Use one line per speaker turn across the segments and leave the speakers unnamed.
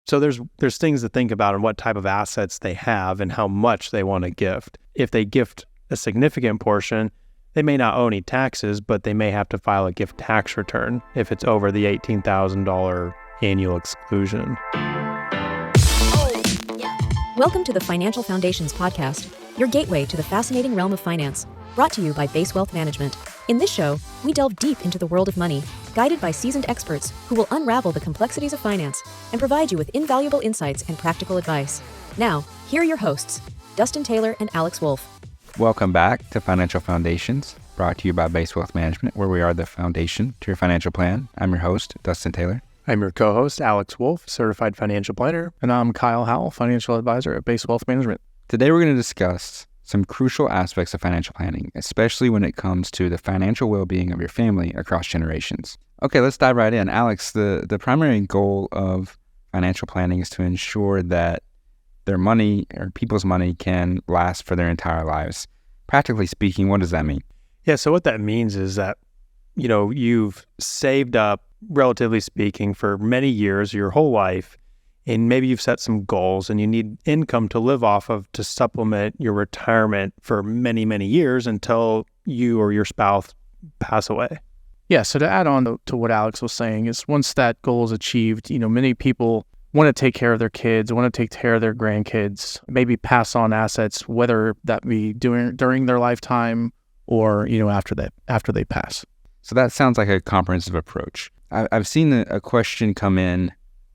So there's things to think about on what type of assets they have and how much they want to gift. If they gift a significant portion, they may not owe any taxes, but they may have to file a gift tax return if it's over the $18,000 annual exclusion.
Welcome to the Financial Foundations Podcast, your gateway to the fascinating realm of finance, brought to you by Base Wealth Management. In this show, we delve deep into the world of money, guided by seasoned experts who will unravel the complexities of finance and provide you with invaluable insights and practical advice. Now, here are your hosts, Dustin Taylor and Alex Wolf.
Welcome back to Financial Foundations, brought to you by Base Wealth Management, where we are the foundation to your financial plan. I'm your host, Dustin Taylor.
I'm your co-host, Alex Wolf, certified financial planner.
And I'm Kyle Howell, financial advisor at Base Wealth Management.
Today, we're going to discuss some crucial aspects of financial planning, especially when it comes to the financial well-being of your family across generations. Okay, let's dive right in. Alex, the primary goal of financial planning is to ensure that their money or people's money can last for their entire lives. Practically speaking, what does that mean?
Yeah, so what that means is that, you've saved up, relatively speaking, for many years, your whole life, and maybe you've set some goals and you need income to live off of to supplement your retirement for many, many years until you or your spouse pass away.
Yeah, so to add on to what Alex was saying is once that goal is achieved, many people want to take care of their kids, want to take care of their grandkids, maybe pass on assets, whether that be during their lifetime or, after they pass.
So that sounds like a comprehensive approach. I've seen a question come in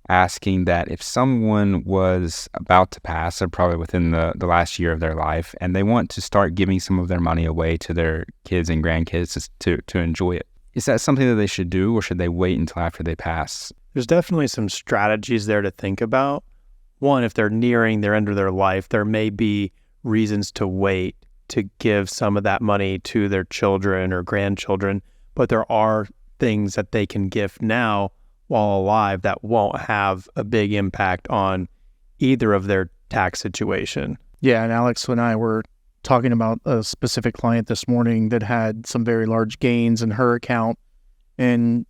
asking that if someone was about to pass, or probably within the last year of their life, and they want to start giving some of their money away to their kids and grandkids to enjoy it, is that something that they should do, or should they wait until after they pass?
There's definitely some strategies there to think about. One, if they're nearing their end of their life, there may be reasons to wait to give some of that money to their children or grandchildren, but there are things that they can gift now while alive that won't have a big impact on either of their tax situation.
Yeah, and Alex and I were talking about a specific client this morning that had some very large gains in her account, and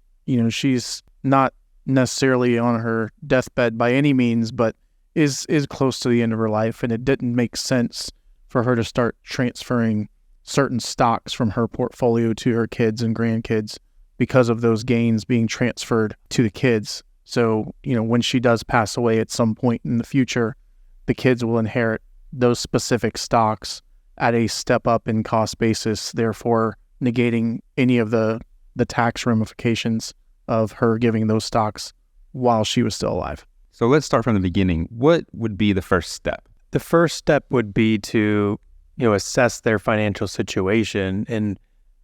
she's not necessarily on her deathbed by any means, but is close to the end of her life, and it didn't make sense for her to start transferring certain stocks from her portfolio to her kids and grandkids because of those gains being transferred to the kids. So, when she does pass away at some point in the future, the kids will inherit those specific stocks at a step up in cost basis, therefore negating any of the tax ramifications of her giving those stocks while she was still alive.
So let's start from the beginning. What would be the first step?
The first step would be to, assess their financial situation and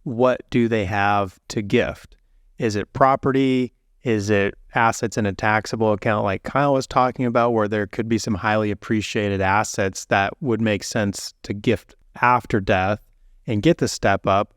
what do they have to gift? Is it property? Is it assets in a taxable account like Kyle was talking about, where there could be some highly appreciated assets that would make sense to gift after death and get the step up?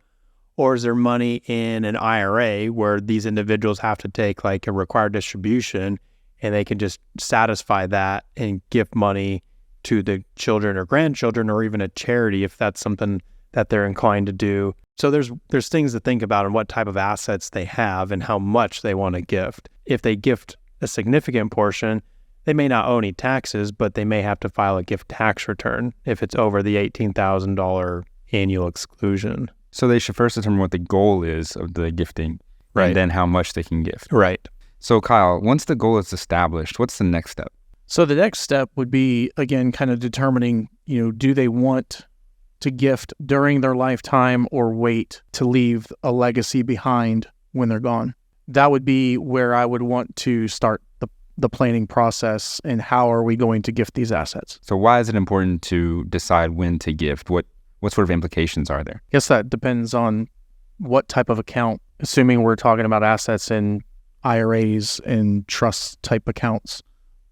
Or is there money in an IRA where these individuals have to take like a required distribution and they can just satisfy that and gift money to the children or grandchildren, or even a charity if that's something that they're inclined to do? So there's things to think about on what type of assets they have and how much they want to gift. If they gift a significant portion, they may not owe any taxes, but they may have to file a gift tax return if it's over the $18,000 annual exclusion.
So they should first determine what the goal is of the gifting,
right,
and then how much they can gift.
Right.
So Kyle, once the goal is established, what's the next step?
So the next step would be, again, kind of determining, do they want to gift during their lifetime or wait to leave a legacy behind when they're gone? That would be where I would want to start the planning process, and how are we going to gift these assets?
So why is it important to decide when to gift? What sort of implications are there?
I guess that depends on what type of account. Assuming we're talking about assets in IRAs and trust type accounts,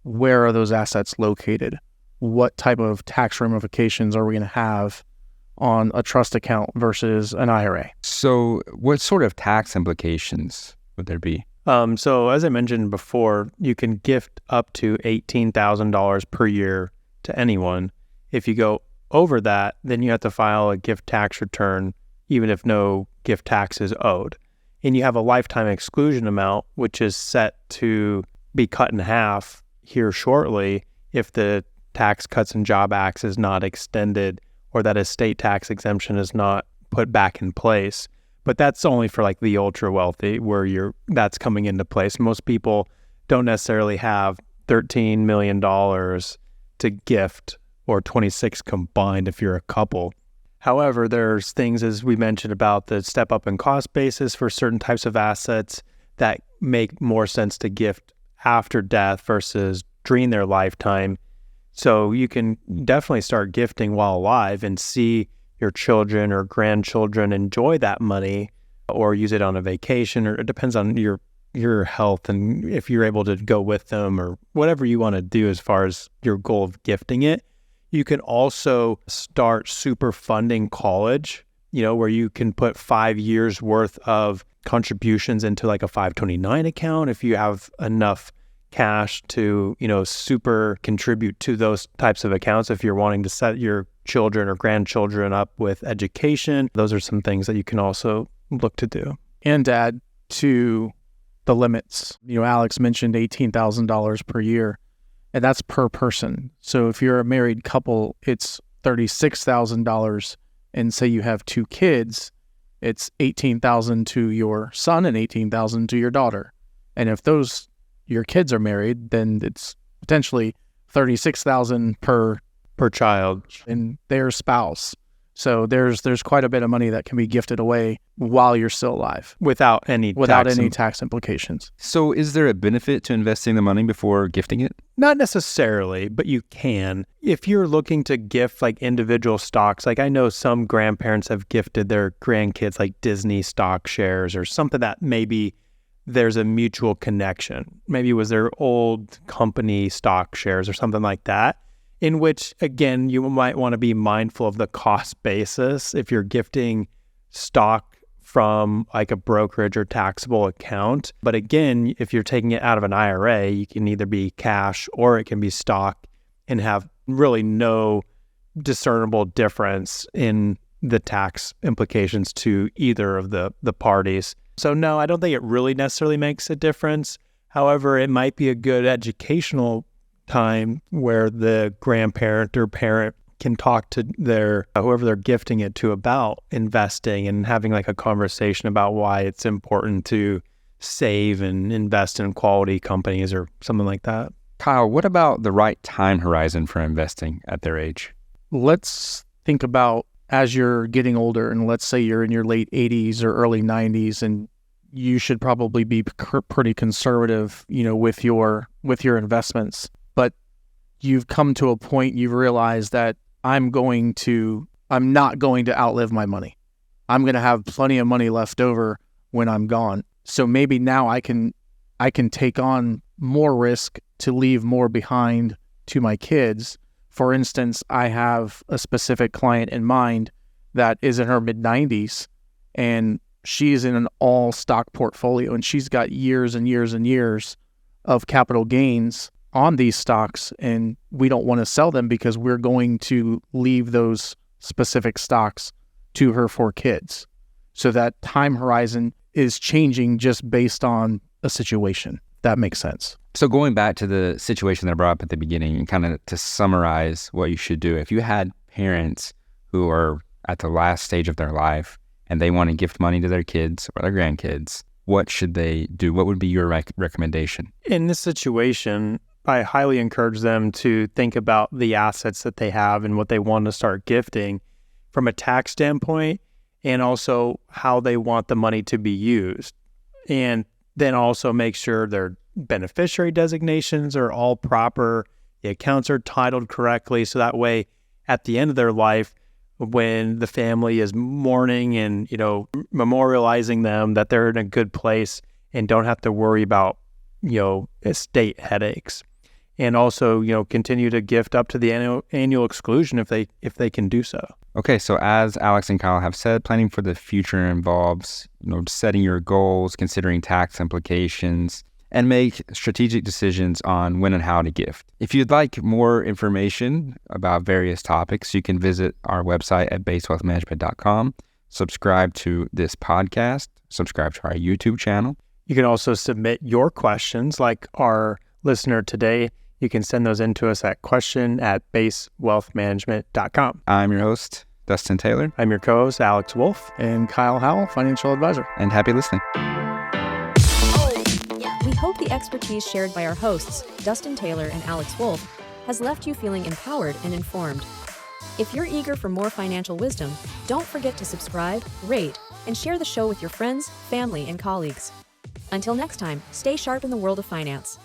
where are those assets located? What type of tax ramifications are we going to have on a trust account versus an IRA?
So what sort of tax implications would there be?
So as I mentioned before, you can gift up to $18,000 per year to anyone. If you go over that, then you have to file a gift tax return, even if no gift tax is owed. And you have a lifetime exclusion amount, which is set to be cut in half here shortly if the Tax Cuts and Job Act is not extended or that estate tax exemption is not put back in place. But that's only for like the ultra wealthy where that's coming into place. Most people don't necessarily have $13 million to gift, or 26 combined if you're a couple. However, there's things, as we mentioned, about the step up in cost basis for certain types of assets that make more sense to gift after death versus during their lifetime. So you can definitely start gifting while alive and see your children or grandchildren enjoy that money or use it on a vacation, or it depends on your health and if you're able to go with them or whatever you want to do as far as your goal of gifting it. You can also start super funding college, where you can put 5 years worth of contributions into like a 529 account if you have enough cash to, super contribute to those types of accounts. If you're wanting to set your children or grandchildren up with education, those are some things that you can also look to do.
And add to the limits. Alex mentioned $18,000 per year, and that's per person. So if you're a married couple, it's $36,000. And say you have 2 kids, it's $18,000 to your son and $18,000 to your daughter. And if your kids are married, then it's potentially $36,000 per child and their spouse. So there's quite a bit of money that can be gifted away while you're still alive
without any
tax implications.
So is there a benefit to investing the money before gifting it?
Not necessarily, but you can. If you're looking to gift like individual stocks, like I know some grandparents have gifted their grandkids like Disney stock shares or something that maybe there's a mutual connection. Maybe it was their old company stock shares or something like that, in which, again, you might want to be mindful of the cost basis if you're gifting stock from like a brokerage or taxable account. But again, if you're taking it out of an IRA, you can either be cash or it can be stock and have really no discernible difference in the tax implications to either of the parties. So no, I don't think it really necessarily makes a difference. However, it might be a good educational time where the grandparent or parent can talk to whoever they're gifting it to about investing and having like a conversation about why it's important to save and invest in quality companies or something like that.
Kyle, what about the right time horizon for investing at their age?
Let's think about as you're getting older, and let's say you're in your late 80s or early 90s, and you should probably be pretty conservative, with your investments. But you've come to a point you've realized that I'm not going to outlive my money. I'm going to have plenty of money left over when I'm gone. So maybe now I can take on more risk to leave more behind to my kids. For instance, I have a specific client in mind that is in her mid-90s, and she's in an all-stock portfolio, and she's got years and years and years of capital gains on these stocks, and we don't want to sell them because we're going to leave those specific stocks to her 4 kids. So that time horizon is changing just based on a situation. That makes sense.
So going back to the situation that I brought up at the beginning, and kind of to summarize what you should do, if you had parents who are at the last stage of their life and they want to gift money to their kids or their grandkids, what should they do? What would be your recommendation?
In this situation, I highly encourage them to think about the assets that they have and what they want to start gifting from a tax standpoint, and also how they want the money to be used. And then also make sure their beneficiary designations are all proper, the accounts are titled correctly, so that way at the end of their life, when the family is mourning and, memorializing them, that they're in a good place and don't have to worry about, estate headaches. And also, continue to gift up to the annual exclusion if they can do so.
Okay, so as Alex and Kyle have said, planning for the future involves, setting your goals, considering tax implications, and make strategic decisions on when and how to gift. If you'd like more information about various topics, you can visit our website at basewealthmanagement.com, subscribe to this podcast, subscribe to our YouTube channel.
You can also submit your questions like our listener today you can send those in to us at question@basewealthmanagement.com.
I'm your host, Dustin Taylor.
I'm your co-host, Alex Wolf.
And Kyle Howell, financial advisor.
And happy listening.
We hope the expertise shared by our hosts, Dustin Taylor and Alex Wolf, has left you feeling empowered and informed. If you're eager for more financial wisdom, don't forget to subscribe, rate, and share the show with your friends, family, and colleagues. Until next time, stay sharp in the world of finance.